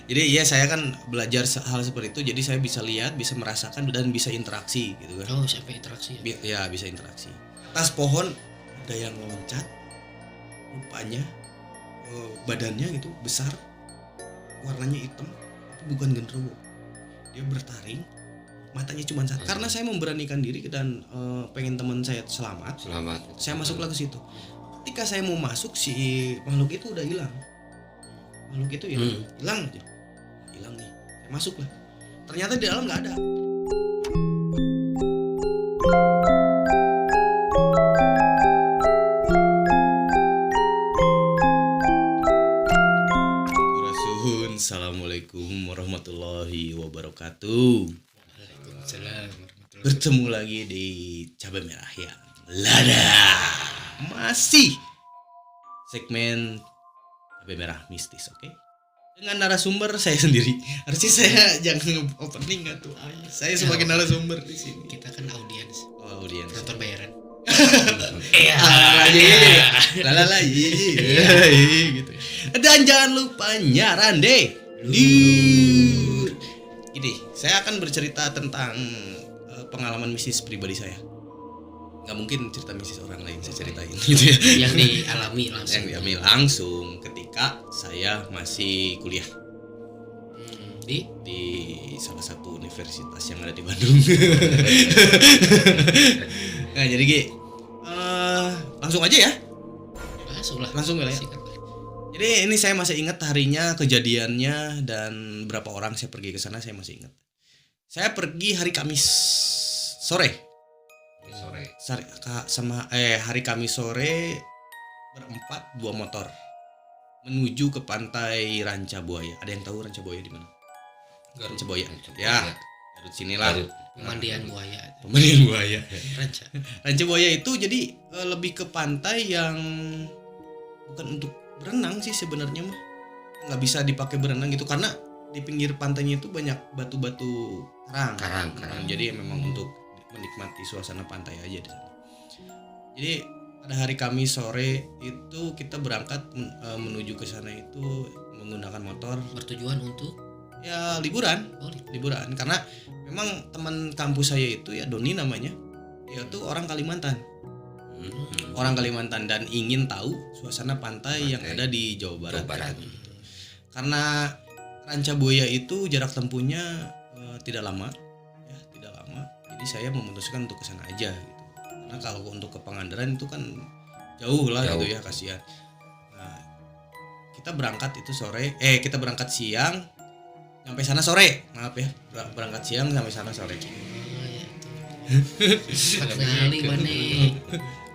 Jadi ya saya kan belajar hal seperti itu, jadi saya bisa lihat, bisa merasakan dan bisa interaksi gitu kan. Oh, sampai interaksi ya. Ya bisa interaksi. Atas pohon ada yang loncat, rupanya badannya gitu besar, warnanya hitam, itu bukan genderuwo. Dia bertaring, matanya cuma satu. Karena saya memberanikan diri dan pengen teman saya selamat. Saya masuklah ke situ. Ketika saya mau masuk, si makhluk itu udah hilang. Makhluk itu hilang aja. Hilang nih. Saya masuk lah. Ternyata di dalam nggak ada. Assalamualaikum warahmatullahi wabarakatuh. Waalaikumsalam. Bertemu lagi di Cabai Merah yang Lada. Masih segmen Cabai Merah mistis, oke? Dengan narasumber saya sendiri. Harusnya saya jangan opening tuh. Saya sebagai narasumber di sini. Kita kan audiens. Oh, audiens. Penonton bayaran. Lalala gitu. Dan jangan lupa nyaran deh. Gini, saya akan bercerita tentang pengalaman mistis pribadi saya. Nggak mungkin cerita mistis orang lain saya ceritain gitu ya. Yang dialami langsung. Yang dialami langsung ketika saya masih kuliah di salah satu universitas yang ada di Bandung. Nah jadi langsung aja ya. Langsung ya. Jadi ini saya masih ingat harinya, kejadiannya, dan berapa orang saya pergi ke sana saya masih ingat. Saya pergi hari Kamis sore. Hari Kamis sore berempat, 2 motor menuju ke pantai Ranca Buaya. Ada yang tahu Ranca Buaya di mana? Ranca Buaya. Ya, Garut sinilah. Pemandian buaya. Ranca Buaya itu jadi lebih ke pantai yang bukan untuk berenang sih sebenarnya mah. Nggak bisa dipakai berenang gitu karena di pinggir pantainya itu banyak batu-batu karang. Jadi memang untuk menikmati suasana pantai aja di sana. Jadi pada hari Kamis sore itu kita berangkat menuju ke sana itu menggunakan motor. Bertujuan untuk ya liburan karena memang teman kampus saya itu ya Doni namanya. Dia tuh orang Kalimantan. Orang Kalimantan dan ingin tahu suasana pantai yang ada di Jawa Barat. Gitu. Karena Ranca Buaya itu jarak tempuhnya tidak lama. Jadi saya memutuskan untuk kesana aja gitu. Karena kalau untuk ke Pangandaran itu kan jauh gitu ya, kasihan. Nah, kita berangkat siang, sampai sana sore. Maaf ya, berangkat siang sampai sana sore.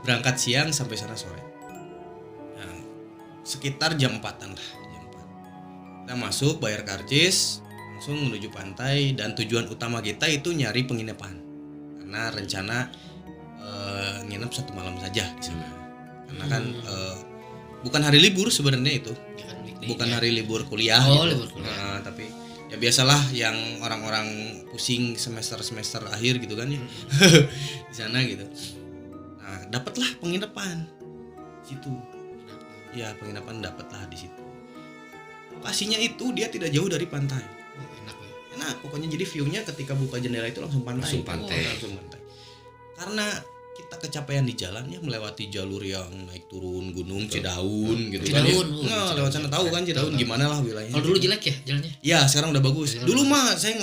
Berangkat siang sampai sana sore. Nah, sekitar jam 4-an lah, jam 4. Kita masuk, bayar karcis, langsung menuju pantai dan tujuan utama kita itu nyari penginapan. Karena rencana nginep 1 malam saja di sana. Karena kan bukan hari libur sebenarnya itu. Bukan hari libur kuliah. Libur kuliah. Nah, tapi ya biasalah yang orang-orang pusing semester akhir gitu kan ya. Di sana gitu. Nah, dapatlah penginapan di situ. Ya, penginapan dapatlah di situ. Lokasinya itu dia tidak jauh dari pantai. Enak pokoknya, jadi view-nya ketika buka jendela itu langsung pantai. Langsung pantai. Karena kita kecapean di jalan ya, melewati jalur yang naik turun gunung Cidaun gitu kan ya. Nah, lewat sana tahu kan Cidaun gimana lah wilayahnya. Kalau dulu jelek ya jalannya? Ya, sekarang udah bagus. Dulu mah saya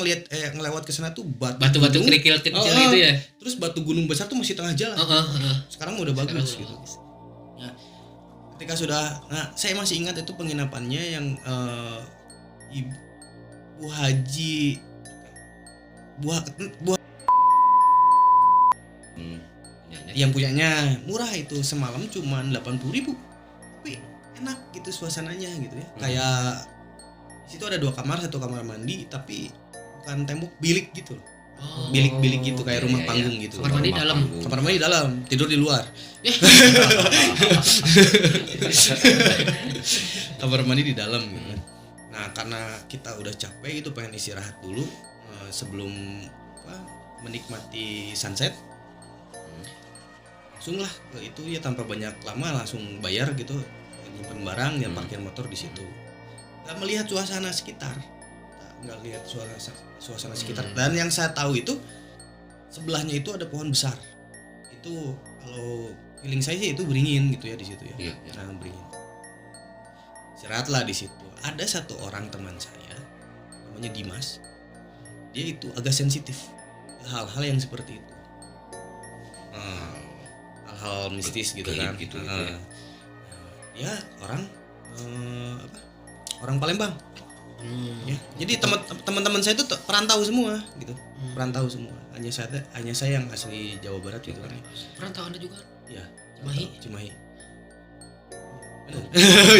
ngelewat ke sana tuh batu-batu kerikil kecil itu ya. Terus batu gunung besar tuh masih tengah jalan. Sekarang udah bagus gitu. Nah, ketika saya masih ingat itu penginapannya yang Bu Haji yang punyanya murah itu, semalam cuma 80.000, tapi enak gitu suasananya gitu ya. Kayak di situ ada 2 kamar, 1 kamar mandi tapi bukan tembok, bilik gitu loh. Bilik-bilik gitu kayak rumah panggung gitu. Kamar mandi dalam, tidur di luar. Kamar mandi di dalam gitu. Nah, karena kita udah capek gitu, pengen istirahat dulu sebelum menikmati sunset. Langsung lah ke itu ya, tanpa banyak lama langsung bayar gitu, nyimpen barang dan parkir motor di situ. Dan melihat suasana sekitar nggak lihat suasana sekitar. Dan yang saya tahu itu sebelahnya itu ada pohon besar. Itu kalau feeling saya sih itu beringin gitu ya di situ ya. Nah, beringin. Istirahatlah di situ. Ada satu orang teman saya namanya Dimas. Dia itu agak sensitif hal-hal yang seperti itu. Hal-hal mistis gitu kan. Gitu, Ya orang orang Palembang. Ya, jadi teman-teman saya itu perantau semua gitu. Perantau semua. Hanya saya yang asli Jawa Barat gitu kan. Perantau Anda juga? Iya, Cimahi.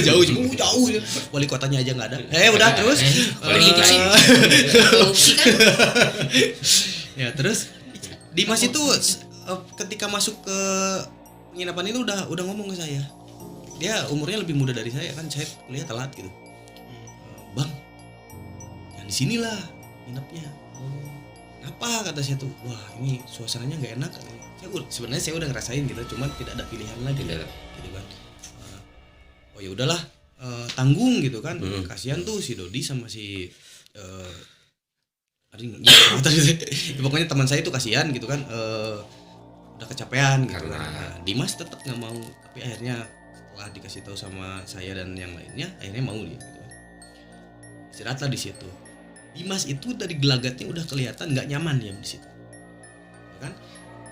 jauh. Wali kotanya aja nggak ada. Udah terus. Politik sih. Korupsi kan? Ya, terus Dimas itu ketika masuk ke penginapan itu udah ngomong ke saya. Dia umurnya lebih muda dari saya kan, saya kuliah telat gitu. Bang, yang di sinilah nginepnya. Apa kata saya tuh? Wah, ini suasananya nggak enak. Sebenarnya saya udah ngerasain gitu, cuman tidak ada pilihan lagi gitu kan. Oh ya udahlah, tanggung gitu kan. Kasihan tuh si Dodi sama si pokoknya teman saya itu kasihan gitu kan. Udah kecapean gitu kan. Nah, Dimas tetap nggak mau, tapi akhirnya setelah dikasih tahu sama saya dan yang lainnya, akhirnya mau dia gitu. Istirahatlah di situ. Dimas itu dari gelagatnya udah kelihatan nggak nyaman dia di situ, ya kan?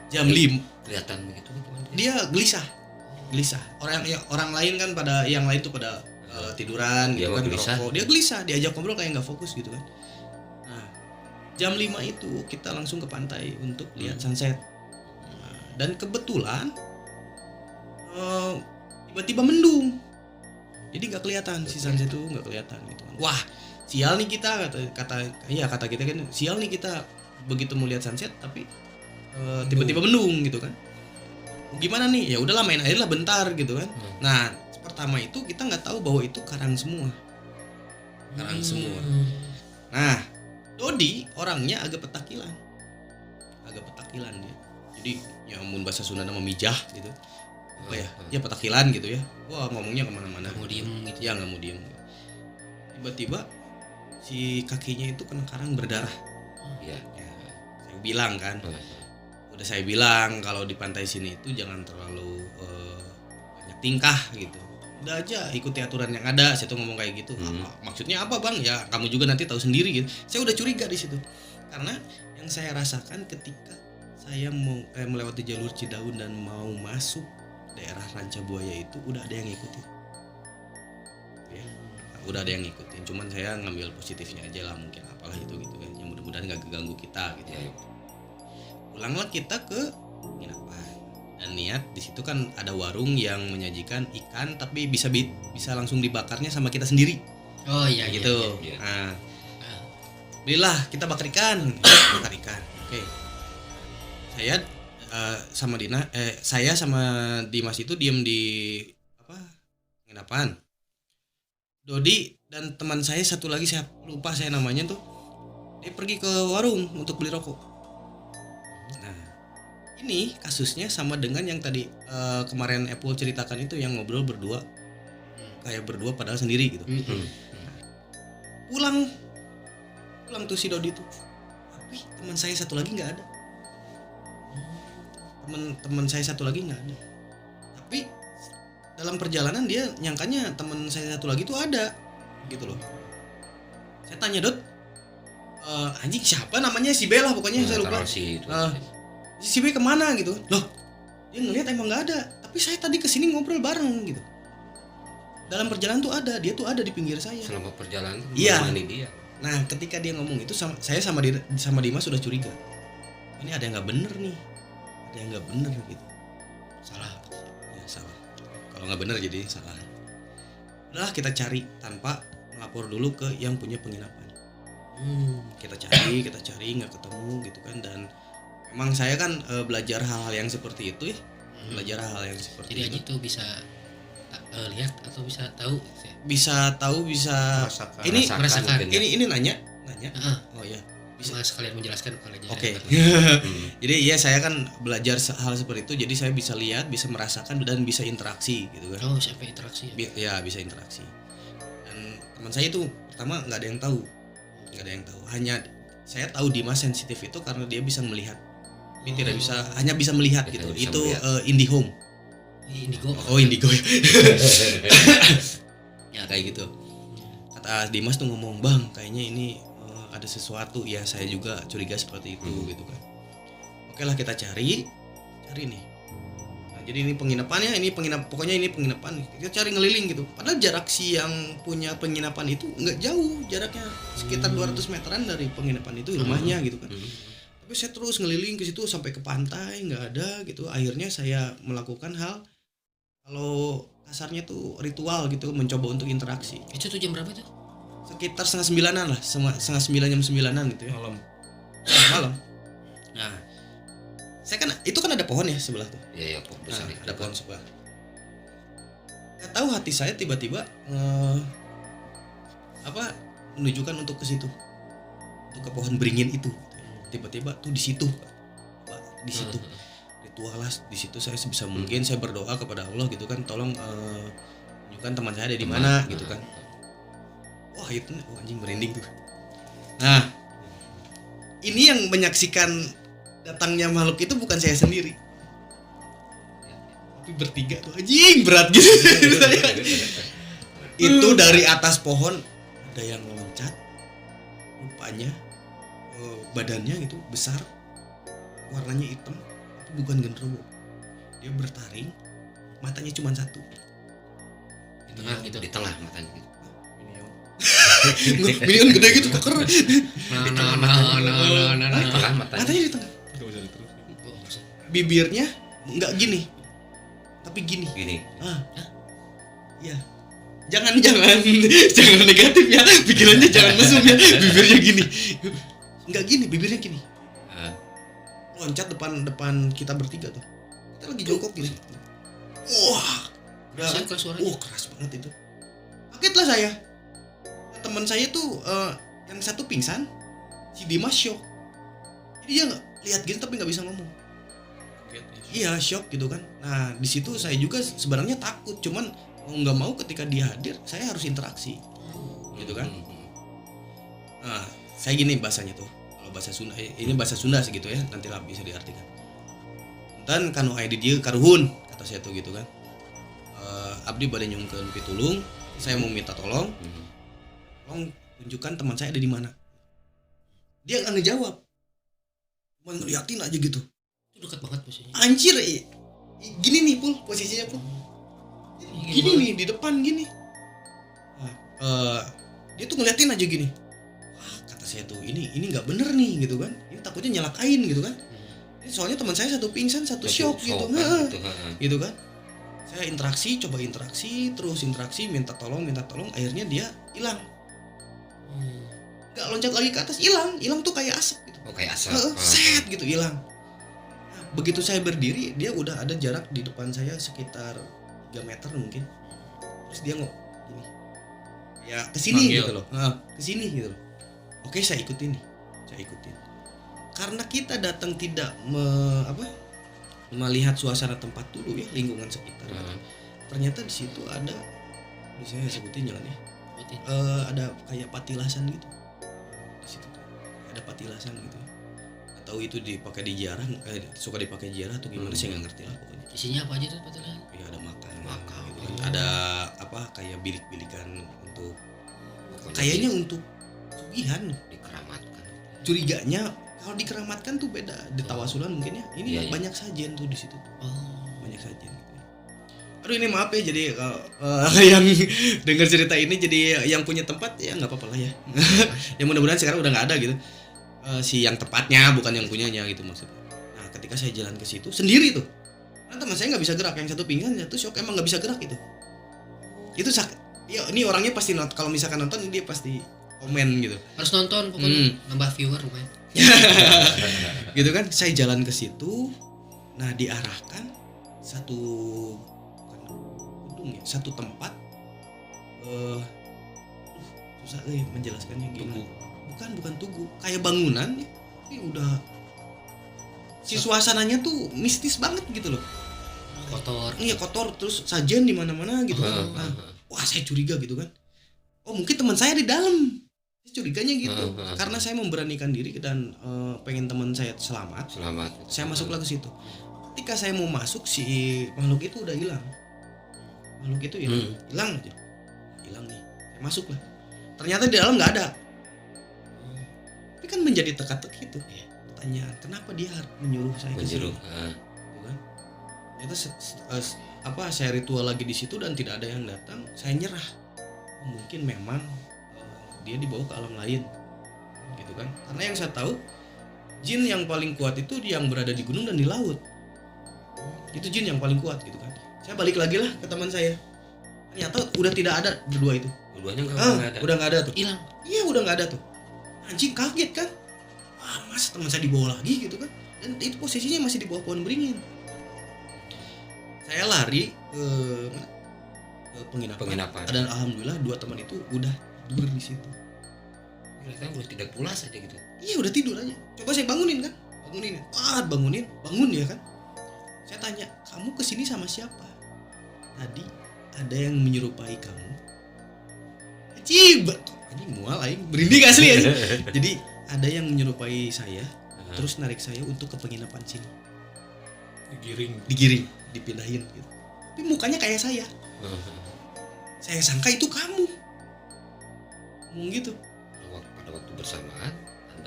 Jam 5 kelihatan begitu dia gelisah. Orang lain kan pada yang lain tuh pada tiduran gitu kan, ngerokok. Dia gelisah, diajak ngobrol kayak nggak fokus gitu kan. Nah, jam 5 itu kita langsung ke pantai untuk lihat sunset. Nah, dan kebetulan tiba-tiba mendung. Jadi nggak kelihatan si sunset itu, nggak kelihatan gitu kan. Wah, sial nih kita kata kita kan, sial nih kita begitu mau lihat sunset tapi tiba-tiba mendung gitu kan. Gimana nih? Ya udahlah main air lah bentar gitu kan. Nah, pertama itu kita nggak tahu bahwa itu karang semua. Nah, Dodi orangnya agak petakilan dia. Jadi ya mun bahasa Sunda memijah gitu. Apa ya? Ya petakilan gitu ya. Wah, ngomongnya kemana-mana. Nggak mau diem gitu. Ya nggak mau diem. Tiba-tiba si kakinya itu kena karang berdarah. Ya, saya bilang kan. Udah saya bilang kalau di pantai sini itu jangan terlalu banyak tingkah gitu. Udah aja ikuti aturan yang ada. Saya tuh ngomong kayak gitu. Maksudnya apa bang? Ya kamu juga nanti tahu sendiri gitu. Saya udah curiga di situ. Karena yang saya rasakan ketika saya mau melewati jalur Cidaun dan mau masuk daerah Ranca Buaya itu udah ada yang ngikutin. Ya, udah ada yang ngikutin. Cuman saya ngambil positifnya aja lah, mungkin apalah itu gitu kan. Yang mudah-mudahan nggak keganggu kita gitu ya. Pulanglah kita ke penginapan dan niat di situ kan ada warung yang menyajikan ikan tapi bisa langsung dibakarnya sama kita sendiri. Oh iya gitu. Iya. Nah, belilah kita bakar ikan. Oke. Saya sama Dimas itu diem di penginapan. Dodi dan teman saya satu lagi saya lupa saya namanya tuh, dia pergi ke warung untuk beli rokok. Ini kasusnya sama dengan yang tadi kemarin Apple ceritakan itu, yang ngobrol berdua kayak berdua padahal sendiri gitu. Pulang tuh si Dodi tuh, tapi teman saya satu lagi nggak ada. Teman saya satu lagi nggak ada. Tapi dalam perjalanan dia nyangkanya teman saya satu lagi tuh ada gitu loh. Saya tanya, Dot, anjing siapa namanya, si Bella pokoknya saya lupa. Si B kemana gitu? Loh, dia ngelihat emang nggak ada. Tapi saya tadi kesini ngobrol bareng gitu. Dalam perjalanan tuh ada, dia tuh ada di pinggir saya. Selama perjalanan menemani dia. Nah, ketika dia ngomong itu saya sama Dimas sudah curiga. Ini ada yang nggak bener nih. Ada yang nggak bener gitu. Salah. Ya salah. Kalau nggak bener jadi salah. Udah kita cari tanpa melapor dulu ke yang punya penginapan. Kita cari nggak ketemu gitu kan. Dan memang saya kan belajar hal-hal yang seperti itu ya. Belajar hal-hal yang seperti jadi itu. Jadi aja tuh bisa lihat atau bisa tahu. Bisa merasakan. Ini nanya. Oh ya. Bisa sekalian menjelaskan kalau aja. Oke. Jadi ya saya kan belajar hal seperti itu, jadi saya bisa lihat, bisa merasakan dan bisa interaksi gitu kan. Oh, sampai interaksi ya? Ya bisa interaksi. Dan teman saya itu pertama nggak ada yang tahu. nggak ada yang tahu. Hanya saya tahu Dimas sensitif itu karena dia bisa melihat. Dia tidak bisa, hanya bisa melihat Dia gitu. hanya bisa Itu melihat. IndiHome. Indigo. Oh, Indigo ya. Ya kayak gitu. Kata Dimas tuh ngomong, "Bang, kayaknya ini ada sesuatu." Ya saya juga curiga seperti itu gitu kan. Oke lah, kita cari nih. Nah, jadi ini penginapannya, pokoknya ini penginapan. Kita cari ngeliling gitu. Padahal jarak si yang punya penginapan itu nggak jauh, jaraknya sekitar 200 meteran dari penginapan itu rumahnya gitu kan. Tapi saya terus ngeliling ke situ sampai ke pantai, nggak ada gitu. Akhirnya saya melakukan hal, kalau kasarnya tuh ritual gitu, mencoba untuk interaksi. Itu tuh jam berapa tuh? Sekitar 8:30 lah, 8:30 jam 9-an gitu ya. Malam. Nah, saya kan itu kan ada pohon ya sebelah tuh. Iya, pohon besar. Ada pohon sebelah. Nggak tahu hati saya tiba-tiba menunjukkan untuk ke situ, untuk ke pohon beringin itu. Tiba-tiba tuh di situ, Pak, di situ. Ritual lah di situ. Saya sebisa mungkin saya berdoa kepada Allah gitu kan, tolong tunjukkan teman saya ada di mana gitu kan. Wah itu anjing merinding tuh. Nah, ini yang menyaksikan datangnya makhluk itu bukan saya sendiri, tapi bertiga tuh, anjing berat gitu. Itu dari atas pohon ada yang loncat, rupanya badannya gitu besar, warnanya hitam, itu bukan genderuwo. Dia bertaring, matanya cuma satu. Di tengah gitu. Di tengah matanya gitu. Minion gede gitu, keker. Nah. Di tengah matanya. Matanya di tengah. Bibirnya nggak gini, tapi gini. Gini. Iya. Jangan negatif ya. Pikirannya jangan mesum ya. Bibirnya gini. Nggak gini, bibirnya gini. Loncat depan kita bertiga tuh. Kita lagi jongkok gini. Wah. Keras kan suaranya? Keras banget itu. Kaget lah saya. Teman saya tuh yang satu pingsan, si Dimas shock. Jadi dia nggak lihat gitu tapi nggak bisa ngomong. Iya, shock gitu kan. Nah di situ saya juga sebenarnya takut, cuman mau nggak mau ketika dia hadir saya harus interaksi, gitu kan. Nah saya gini bahasanya tuh, kalau bahasa Sunda, ini bahasa Sunda sih gitu ya, nanti lah bisa diartikan. Dan kanu aya di dieu karuhun, kata saya tuh gitu kan. Abdi bade nyungkeun pitulung, saya mau minta tolong tunjukkan teman saya ada di mana. Dia nggak ngejawab, cuma ngeliatin aja gitu. Itu dekat banget posisinya. Anjir, gini nih Pul, posisinya Pul. Gini nih di depan gini. Dia tuh ngeliatin aja gini. Wah, kata saya tuh ini nggak bener nih gitu kan. Ini takutnya nyalakain gitu kan. Ini soalnya teman saya satu pingsan, satu shock gitu. Gitu kan. Saya coba interaksi, terus interaksi, minta tolong, akhirnya dia hilang. Nggak loncat lagi ke atas, hilang tuh kayak asap gitu. Oh, kayak asap. Set gitu hilang. Nah, begitu saya berdiri, dia udah ada jarak di depan saya sekitar 3 meter mungkin. Terus dia gini. Ya kesini gitu loh. Kesini gitu loh. Oke, saya ikutin. Karena kita datang tidak melihat suasana tempat dulu ya, lingkungan sekitar. Ternyata di situ ada, bisa saya sebutin jangan ya. Ada kayak patilasan gitu. Di situ ada patilasan gitu. Atau itu dipakai di ziarah, suka dipakai ziarah atau gimana saya nggak ngerti lah pokoknya. Isinya apa aja tuh patilasan? Ya ada makan gitu kan. Ada kayak bilik-bilikan untuk kayaknya untuk sugihan. Dikeramatkan. Curiganya kalau dikeramatkan tuh beda, di tawasulan mungkin ya. Ini Iya. banyak sajian tuh di situ. Banyak sajian gitu. Aduh ini maaf ya, jadi yang dengar cerita ini jadi yang punya tempat ya nggak apa-apa lah ya. Ya mudah-mudahan sekarang udah nggak ada gitu. Si yang tempatnya bukan yang punyanya gitu maksudnya. Nah ketika saya jalan ke situ sendiri tuh, karena teman saya nggak bisa gerak, yang satu pingsan, satu shock, emang nggak bisa gerak gitu. Itu ya ini orangnya pasti kalau misalkan nonton dia pasti komen gitu. Harus nonton pokoknya, nambah viewer lumayan. Gitu kan, saya jalan ke situ. Nah diarahkan satu tempat. Susah menjelaskannya gimana. Bukan tugu, kayak bangunan tapi udah si suasananya tuh mistis banget gitu loh. Kotor. Iya kotor, terus sajian di mana-mana gitu. Nah, wah saya curiga gitu kan. Oh mungkin teman saya di dalam. Curiganya gitu. Karena saya memberanikan diri dan pengen teman saya selamat. Saya masuklah ke situ. Ketika saya mau masuk, si makhluk itu udah hilang. Makhluk itu hilang aja. Hilang nih. Saya masuk lah. Ternyata di dalam nggak ada. Tapi kan menjadi teka-teki itu. Pertanyaan, kenapa dia menyuruh saya ke sini? Gitu kan? Ternyata saya ritual lagi di situ dan tidak ada yang datang. Saya nyerah. Mungkin memang dia dibawa ke alam lain, gitu kan? Karena yang saya tahu, jin yang paling kuat itu yang berada di gunung dan di laut. Itu jin yang paling kuat, gitu kan? Saya balik lagi lah ke teman saya. Ternyata udah tidak ada berdua itu. Keduanya nggak ada. Udah nggak ada tuh. Hilang. Iya, udah nggak ada tuh. Anjing, kaget kan? Mas teman saya dibawa lagi, gitu kan? Dan itu posisinya masih di bawah pohon beringin. Saya lari ke penginapan. Dan alhamdulillah 2 teman itu udah tidur di situ. Mereka udah tidak pulas aja gitu. Iya, udah tidur aja. Coba saya bangunin kan, bangun ya kan. Saya tanya, kamu kesini sama siapa? Tadi ada yang menyerupai kamu. Cibet, ini mual aing, berinding asli aja. Jadi ada yang menyerupai saya, terus narik saya untuk ke penginapan sini. Digiring, dipindahin gitu. Tapi mukanya kayak saya. Saya sangka itu kamu. Ngomong gitu. Pada waktu bersamaan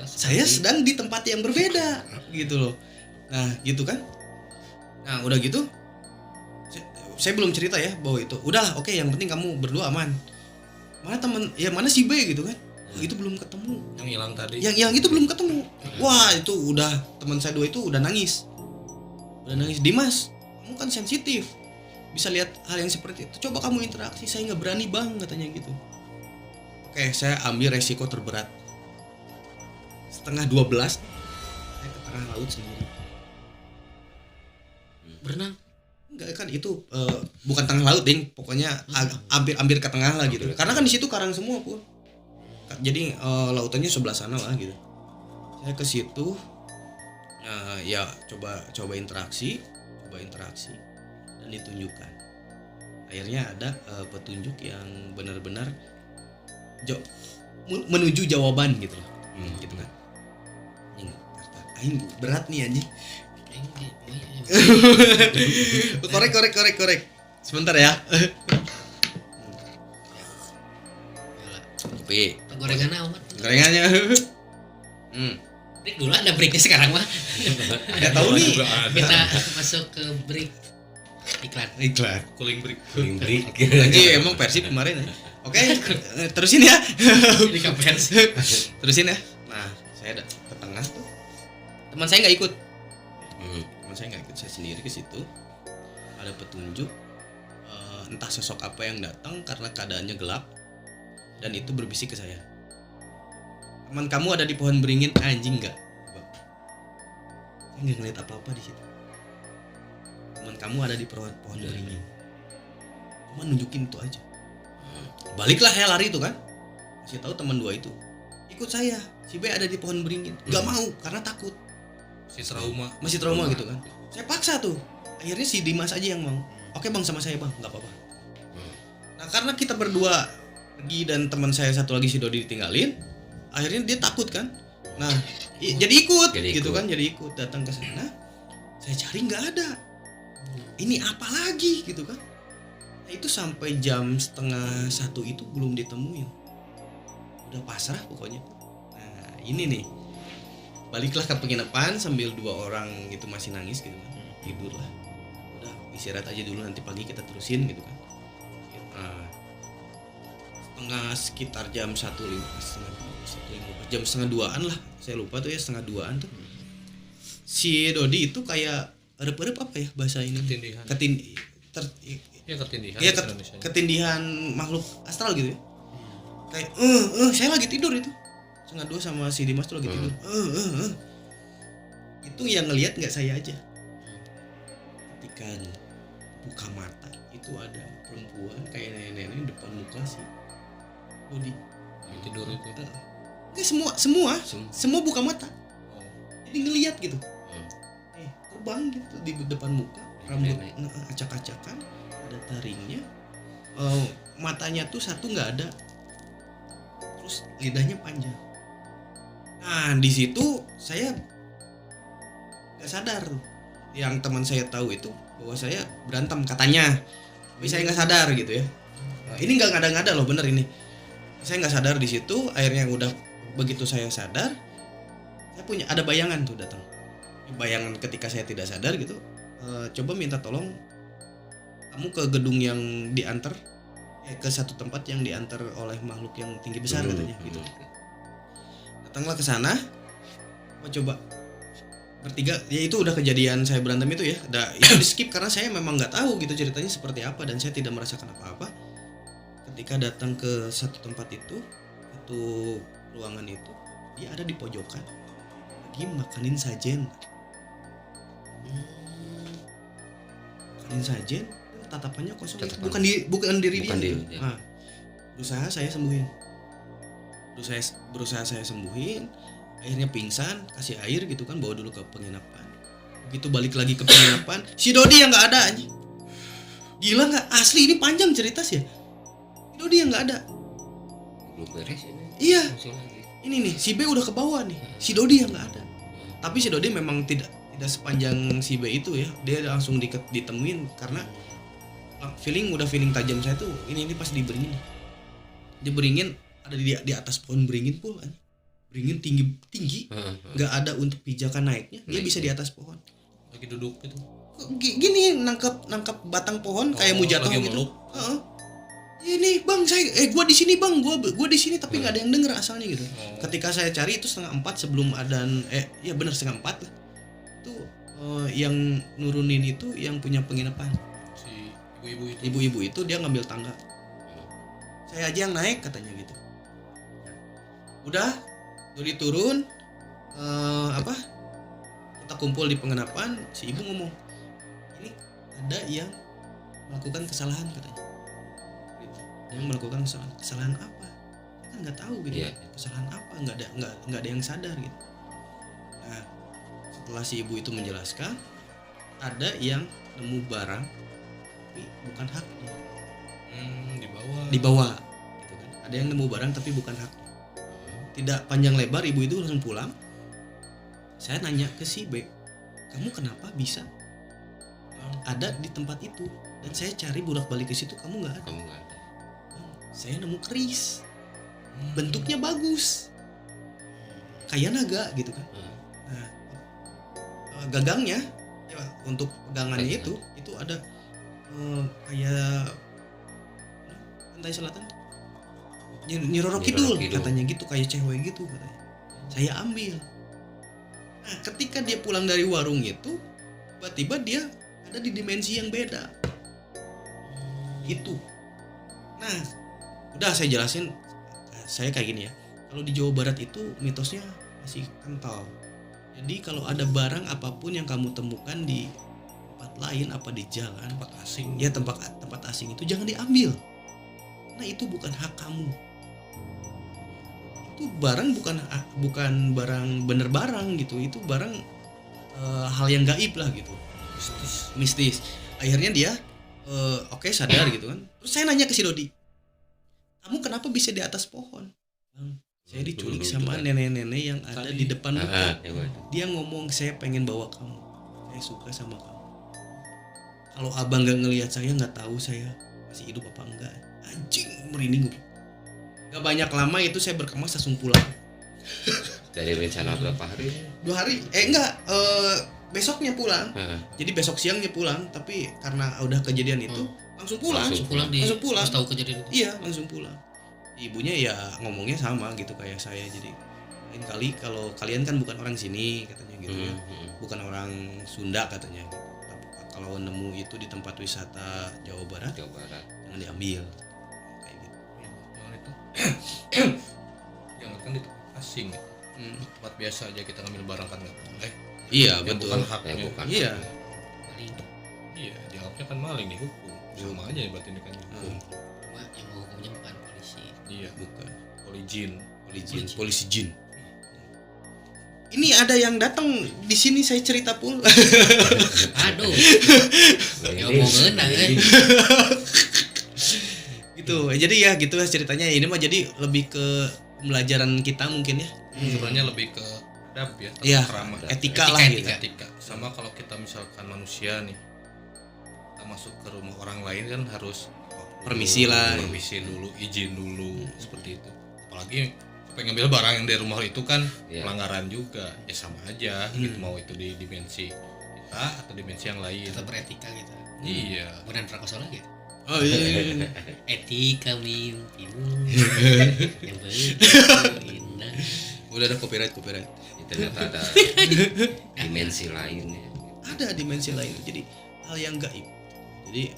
saya sedang di tempat yang berbeda gitu loh. Nah gitu kan. Nah udah gitu saya belum cerita ya bahwa itu udahlah, oke, yang penting kamu berdua aman. Mana teman ya, mana si B gitu kan. Itu belum ketemu. Yang hilang tadi. Yang hilang itu belum ketemu. Wah itu udah, teman saya 2 itu udah nangis. Dimas, kamu kan sensitif, bisa lihat hal yang seperti itu. Coba kamu interaksi. Saya nggak berani bang, katanya gitu. Oke, saya ambil resiko terberat. 11:30 saya ke tengah laut sendiri. Berenang? Enggak kan itu bukan tengah laut, ding. Pokoknya hampir ke tengah lah gitu. Karena kan di situ karang semua pun. Jadi lautannya sebelah sana lah gitu. Saya ke situ, ya coba interaksi dan ditunjukkan. Akhirnya ada petunjuk yang benar-benar menuju jawaban gitu loh. Gitu kan. Aing berat nih anjing. Korek. Sebentar ya. Tapi gorengannya. Break dulu, ada breaknya sekarang mah. Nggak tahu nih. Kita masuk ke break iklan. Cooling break. Anjing emang Persib kemarin ya. Oke, terusin ya. Jadi kapers. Terusin ya. Nah, saya ke tengah tuh. Teman saya nggak ikut. Saya sendiri ke situ. Ada petunjuk, entah sosok apa yang datang karena keadaannya gelap, dan itu berbisik ke saya. Teman kamu ada di pohon beringin, anjing nggak? Saya nggak ngeliat apa-apa di situ. Teman kamu ada di pohon beringin. Cuma nunjukin itu aja. Baliklah saya lari itu kan. Kasih tahu teman 2 itu. Ikut saya. Si B ada di pohon beringin. Nggak mau karena takut. Masih trauma gitu kan. Saya paksa tuh. Akhirnya si Dimas aja yang mau. Oke bang, sama saya bang, nggak apa-apa. Nah karena kita berdua pergi dan teman saya satu lagi si Dodi ditinggalin, akhirnya dia takut kan. Nah jadi ikut gitu kan, jadi ikut datang ke sana. Saya cari nggak ada. Ini apa lagi gitu kan. Nah itu sampai jam 12:30 itu belum ditemuin. Udah pasrah pokoknya. Nah ini nih, baliklah ke penginapan sambil 2 orang itu masih nangis gitu kan. Tidur lah, udah istirahat aja dulu, nanti pagi kita terusin gitu kan. Sekitar jam 1:15, jam 1:30 lah, saya lupa tuh ya, 1:30 tuh. Si Dodi itu kayak erep-erep apa ya bahasa ini? Ketindihan makhluk astral gitu ya. Kayak saya lagi tidur itu. 1:30 sama si Dimas tuh lagi tidur. Itu yang ngelihat nggak saya aja. Ketika buka mata itu ada perempuan kayak nenek-nenek depan muka si Dodi. Tidur itu. Enggak, semua buka mata. Jadi ngelihat gitu. Terbang gitu di depan muka, rambut acak-acakan, ada taringnya. Matanya tuh satu nggak ada. Terus terus lidahnya panjang. Nah di situ saya nggak sadar, yang teman saya tahu itu bahwa saya berantem katanya, tapi saya nggak sadar gitu ya. Nah, ini nggak ngada-ngada loh, bener ini. Saya nggak sadar di situ, akhirnya udah begitu saya sadar, saya punya ada bayangan tuh datang. Bayangan ketika saya tidak sadar gitu, coba minta tolong kamu ke gedung yang diantar, ke satu tempat yang diantar oleh makhluk yang tinggi besar katanya gitu. Datanglah ke sana, coba bertiga, ya itu udah kejadian saya berantem itu ya, itu di skip karena saya memang nggak tahu gitu ceritanya seperti apa dan saya tidak merasakan apa-apa. Ketika datang ke satu tempat itu, satu ruangan itu, dia ada di pojokan lagi makanin sajen, sajen, tatapannya kosong, bukan diri dia. Nah, berusaha saya sembuhin, akhirnya pingsan, kasih air gitu kan, bawa dulu ke penginapan. Begitu balik lagi ke penginapan, si Dodi yang nggak ada anjing. Gila nggak? Asli ini panjang cerita sih ya. Si Dodi yang nggak ada. Belum beres ini. Iya. Ini nih, si B udah ke bawah nih. Si Dodi yang nggak ada. Tapi si Dodi memang tidak sepanjang si B itu ya. Dia langsung ditemuin karena feeling tajam saya tuh ini pas diberingin. Dia beringin ada di atas pohon beringin pul kan. Beringin tinggi, nggak ada untuk pijakan naiknya, dia bisa di atas pohon. Lagi duduk gitu. Gini nangkap batang pohon kayak mau jatuh gitu. Ini bang gua di sini bang, gua di sini tapi nggak ada yang denger asalnya gitu. Ketika saya cari itu 3:30 sebelum adzan, ya benar 3:30 lah. Itu yang nurunin itu yang punya penginapan. Si ibu-ibu itu. Ibu-ibu itu dia ngambil tangga. Saya aja yang naik katanya gitu. Udah Dodi turun, kita kumpul di penginapan. Si ibu ngomong, ini ada yang melakukan kesalahan katanya. Yang melakukan kesalahan apa? Kita kan nggak tahu gitu. Yeah. Kesalahan apa? Nggak ada yang sadar gitu. Nah, setelah si ibu itu menjelaskan, ada yang nemu barang tapi bukan haknya. Dibawa. Gitu kan. Ada yang nemu barang tapi bukan haknya. Tidak panjang lebar, ibu itu langsung pulang. Saya nanya ke si B, kamu kenapa bisa ada di tempat itu? Dan saya cari bolak-balik ke situ, kamu nggak ada. Saya nemu keris, bentuknya bagus, kayak naga gitu kan. Nah, gagangnya, ya, untuk pegangannya itu ada kayak pantai selatan. Nyiroro Kidul katanya gitu, kayak cewek gitu katanya. Saya ambil. Nah, ketika dia pulang dari warung itu, tiba-tiba dia ada di dimensi yang beda. Itu. Nah, udah saya jelasin, saya kayak gini ya. Kalau di Jawa Barat itu mitosnya masih kental. Jadi kalau ada barang apapun yang kamu temukan di tempat lain, apa di jalan, tempat asing, ya tempat asing itu jangan diambil. Nah, itu bukan hak kamu. Itu barang bukan barang bener barang gitu, itu barang hal yang gaib lah gitu, mistis. Akhirnya dia oke, sadar gitu kan. Terus saya nanya ke si Dodi, kamu kenapa bisa di atas pohon? Bang, saya diculik sama nenek-nenek yang ada di depan rumah. Dia ngomong, saya pengen bawa kamu, saya suka sama kamu. Kalau abang nggak ngelihat saya, nggak tahu saya masih hidup apa enggak. Anjing, merinding gue. Gak banyak lama itu saya berkemas langsung pulang. Dari rencana berapa hari? 2 hari? Besoknya pulang. Jadi besok siangnya pulang, tapi karena udah kejadian itu langsung pulang. Langsung pulang. Pas tahu kejadian itu. Iya, langsung pulang. Ibunya ya ngomongnya sama gitu kayak saya. Jadi lain kali kalau kalian kan bukan orang sini katanya gitu ya. Bukan orang Sunda katanya. Kalau nemu itu di tempat wisata Jawa Barat. Jangan diambil. Jangan kan di tempat asing, tempat biasa aja kita ngambil barang kan nggak boleh. Iya, yang betul. Bukan haknya. Bukan. Iya. Iya, dianggapnya kan maling nih, hukum. Sama aja berarti ini kan hukum. Cuma yang hukumnya bukan polisi. Iya, Bukan. Polisi jin. Ini ada yang datang di sini, saya cerita pul. Aduh. Ya omongan kan. Gitu. Jadi ya gitu lah ceritanya. Ini mah jadi lebih ke pembelajaran kita mungkin ya. Sebenarnya lebih ke adab ya, Iya, kerama, etika lah gitu. etika. Sama kalau kita misalkan manusia nih, kita masuk ke rumah orang lain kan harus Permisi lah. permisi dulu, izin dulu, seperti itu. Apalagi sampai ngambil barang yang dari rumah itu kan pelanggaran juga, ya sama aja gitu, mau itu di dimensi kita atau dimensi yang lain. Kita beretika gitu. Iya. Bukan Prakoso lagi ya? Oh iya. Etika mimpimu yang baik indah. Udah ada copyright. Ternyata ada dimensi lainnya. Ada dimensi lain. Jadi hal yang gaib. Jadi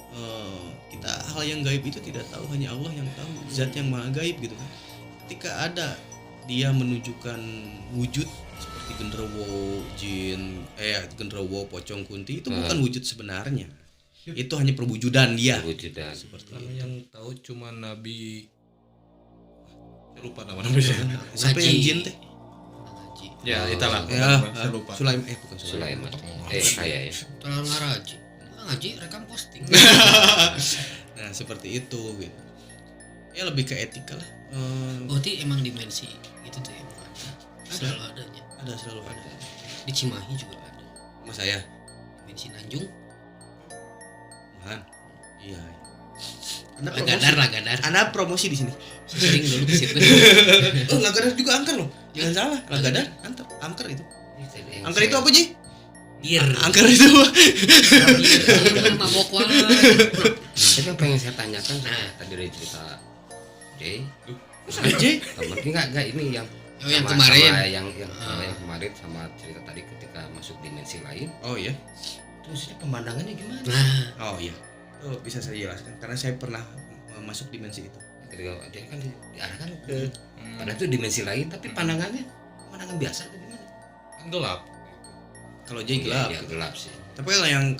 kita hal yang gaib itu tidak tahu, hanya Allah yang tahu, zat yang maha gaib gitu kan. Ketika ada dia menunjukkan wujud seperti genderuwo, jin, genderuwo, pocong, kunti, itu bukan wujud sebenarnya. Itu hanya perwujudan dia. Perwujudan. Seperti Karena itu. yang tahu cuma Nabi, saya lupa nama-namanya. Sampai yang jin teh. Ngaji. Ya, itulah. Ya, Saya lupa. bukan Sulaiman. Sulaiman. Kayak ya. Terlalu ngaraji. Ngaji rekam posting. Nah, seperti itu gitu. Ya lebih ke etika lah. Berarti emang dimensi itu tuh emang ada. Selalu adanya. Ada selalu ada. Di Cimahi juga ada. Sama saya. Dimensi Nanjung. Man. Iya. Anda Lagadar. Anda promosi di sini. Sering dulu ke situ. Oh, Lagadar juga angker loh. Jangan salah, Lagadar angker itu. Angker itu apa, Ji? Dir. Angker itu. Mabok wae. Tapi yang pengen saya tanyakan, tadi dari cerita Jay, Ji. enggak ini yang Oh, yang sama- kemarin. sama yang kemarin sama cerita tadi ketika masuk dimensi lain, Oh iya. terus pemandangannya gimana? Nah, Oh iya. Itu bisa saya jelaskan karena saya pernah masuk dimensi itu. Ketika dia kan diarahkan ke padahal itu dimensi lain, tapi pandangannya pandangan biasa atau gimana? Kan gelap. Kalau Ji gelap. Iya, gelap sih. Tapi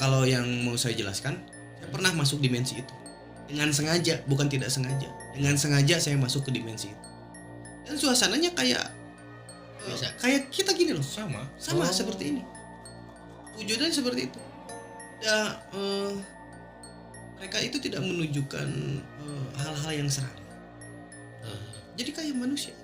kalau yang mau saya jelaskan, saya pernah masuk dimensi itu dengan sengaja, bukan tidak sengaja. Dengan sengaja saya masuk ke dimensi itu. Dan suasananya kayak Biasa. kayak kita gini loh, Sama. sama seperti ini. Wujudnya seperti itu. Ya, mereka itu tidak menunjukkan hal-hal yang seram. Jadi kayak manusia.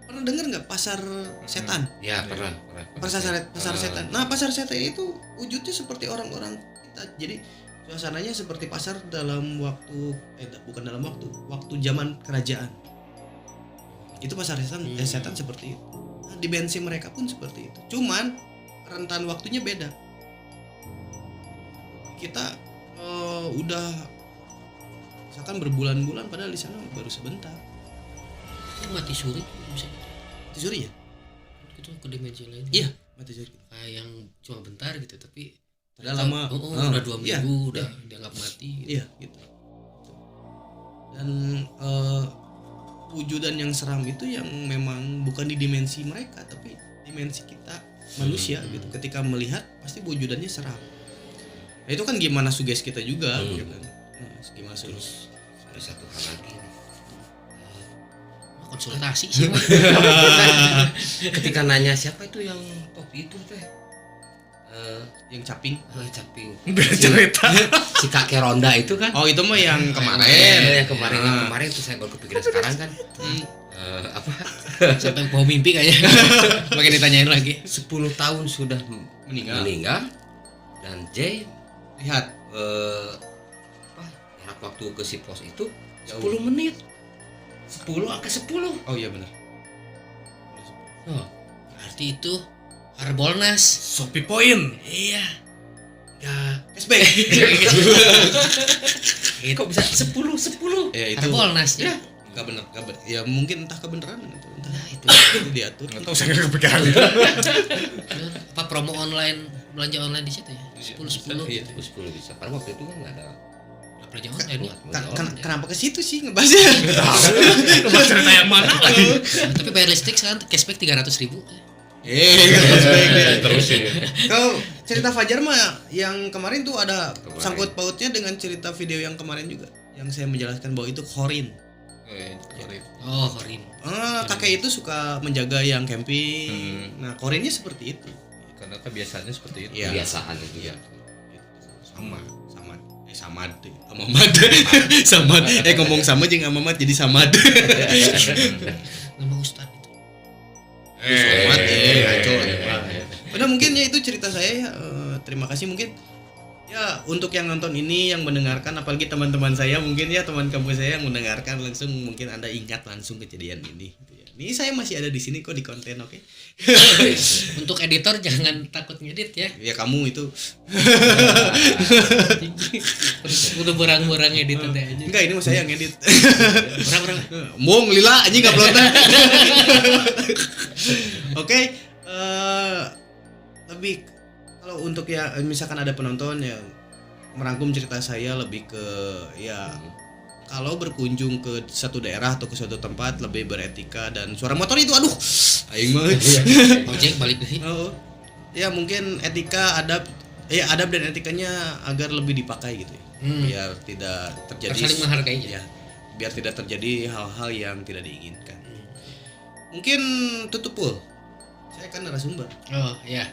Pernah dengar nggak pasar setan? Ya, pernah. Pasar setan. Nah, pasar setan itu wujudnya seperti orang-orang kita. Jadi suasananya seperti pasar dalam waktu bukan dalam waktu zaman kerajaan. Itu pasar setan seperti itu. Nah, dimensi mereka pun seperti itu. Cuman rentan waktunya beda. Kita udah misalkan berbulan-bulan padahal di sana baru sebentar. itu mati suri bisa. Mati suri ya? Itu ke dimensi lain. Iya, mati suri. Kayak yang cuma bentar gitu tapi Udah lama. udah 2 iya, minggu udah dianggap mati gitu. Iya, gitu. Dan wujudan yang seram itu yang memang bukan di dimensi mereka tapi dimensi kita manusia gitu. Ketika melihat pasti wujudannya seram. Nah, itu kan gimana suges kita juga gitu kan. Nah, gimana suges. Ada satu hal lagi. Konsultasi sih. Ketika nanya siapa itu yang topi itu teh, Yang caping. caping. Cerita. Si kakek Ronda itu kan? Oh, itu mah yang kemarin. Yang kemarin itu saya baru kepikiran sekarang kan. Apa? Sampai bawa mimpi kayaknya. Makin ditanyain lagi. 10 tahun sudah Meninggal. Dan Jay Lihat. jarak waktu ke si pos itu Jauh. 10 menit. 10 angka 10. Oh iya benar. Oh, Berarti itu Harbolnas. Shopee Point. Iya. Cashback. kok bisa 10? Ya itu. Harbolnas ya. Enggak benar. Ya mungkin entah kebenaran itu. Nah, itu. Itu diatur. Enggak tahu saya nggak kepikiran. Apa promo online, belanja online di situ ya? 10. Iya. 10 bisa. Padahal waktu itu kan enggak ada. Belanja online ya. Kenapa ke situ sih ngebahasnya? Cerita yang mana lagi? Tapi bayar listrik sekarang cashback 300.000. Cashback. Terusin. Kalau cerita Fajar mah yang kemarin tuh ada Kemarin. sangkut pautnya dengan cerita video yang kemarin juga, yang saya menjelaskan bahwa itu Khorin. Oh, Horin. Kakek itu suka menjaga yang camping. Nah, Khorinnya seperti itu. Karena kebiasaannya seperti itu. Iya. Kebiasaan itu ya. Samad. Amamat. Samad. Ngomong sama aja Amamat jadi Samad. Nama Ustad. Selamat ngaco. Udah mungkin ya itu cerita saya ya. Terima kasih mungkin ya untuk yang nonton ini, yang mendengarkan, apalagi teman-teman saya mungkin ya, teman kampus saya yang mendengarkan langsung, mungkin Anda ingat langsung kejadian ini gitu ya. Ini saya masih ada di sini kok di konten, oke. Untuk editor jangan takut ngedit ya. Ya kamu itu. Udah berang-berang edit aja. Enggak, ini mah saya yang ngedit. Berang-berang. Mong lila anjing enggak pelontar. Oke, tapi kalau untuk ya misalkan ada penonton yang merangkum cerita saya lebih ke ya kalau berkunjung ke satu daerah atau ke suatu tempat lebih beretika, dan suara motor itu aduh aing mah. Ojek balik deh. Oh. Ya mungkin adab dan etikanya agar lebih dipakai gitu ya. Biar tidak terjadi saling menghargai ya. Biar tidak terjadi hal-hal yang tidak diinginkan. Mungkin tutup Pul. Saya kan narasumber. Oh ya.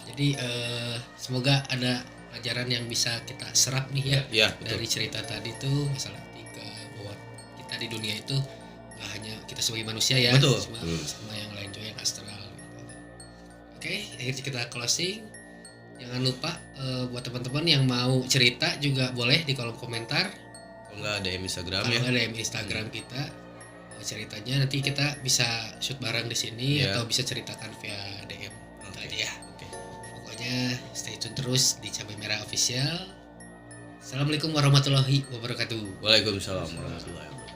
Jadi semoga ada pelajaran yang bisa kita serap nih ya, dari cerita tadi tuh masalah etika, bahwa kita di dunia itu nggak hanya kita sebagai manusia ya, betul. Sama yang lain juga yang astral. Oke, akhirnya kita closing. Jangan lupa buat teman-teman yang mau cerita juga boleh di kolom komentar. Kalau nggak DM Instagram Kalau ya. nggak DM Instagram kita ceritanya nanti kita bisa shoot bareng di sini atau bisa ceritakan via DM. Tadi ya. Pokoknya stay tune terus di Cabai Merah Official. Assalamualaikum warahmatullahi wabarakatuh. Waalaikumsalam warahmatullahi wabarakatuh.